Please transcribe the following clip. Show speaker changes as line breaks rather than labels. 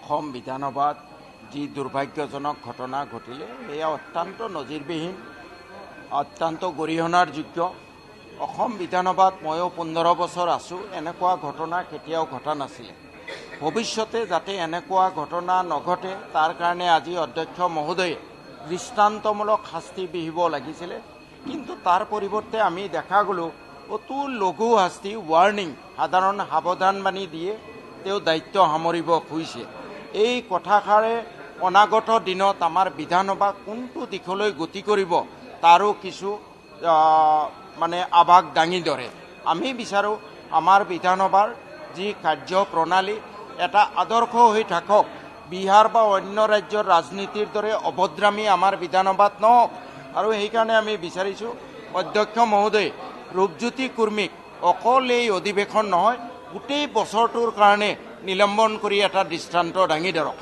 অসম বিধানসভাত যি দুৰ্ভাগ্যজনক ঘটনা ঘটিলে এয়া অত্যন্ত নজিৰবিহীন, অত্যন্ত গৰিহণাৰ যোগ্য। অসম বিধানসভাত ময়ো 15 বছৰ আছোঁ, এনেকুৱা ঘটনা কেতিয়াও ঘটা নাছিলে। ভৱিষ্যতে যাতে এনেকুৱা ঘটনা নঘটে তাৰ কাৰণে আজি অধ্যক্ষ মহোদয়ে দৃষ্টান্তমূলক শাস্তি বিহিব লাগিছিলে, কিন্তু তাৰ পৰিৱৰ্তে আমি দেখা গ'লো অতি লঘু শাস্তি, ৱাৰ্ণিং, সাধাৰণ সাৱধানবাণী দিয়ে তেওঁ দায়িত্ব সামৰিব খুজিছে। এই কথাষাৰে অনাগত দিনত আমাৰ বিধানসভা কোনটো দিশলৈ গতি কৰিব তাৰো কিছু আভাস দাঙি ধৰে। আমি বিচাৰোঁ আমাৰ বিধানসভাৰ যি কাৰ্য প্ৰণালী এটা আদৰ্শ হৈ থাকক, বিহাৰ বা অন্য ৰাজ্যৰ ৰাজনীতিৰ দৰে অভদ্ৰামী আমাৰ বিধানসভাত নহওক। আৰু সেইকাৰণে আমি বিচাৰিছোঁ অধ্যক্ষ মহোদয়ে ৰূপজ্যোতি কুৰ্মীক অকল এই অধিৱেশন নহয়, গোটেই বছৰটোৰ কাৰণে নিলম্বন কৰি এটা দৃষ্টান্ত দাঙি ধৰক।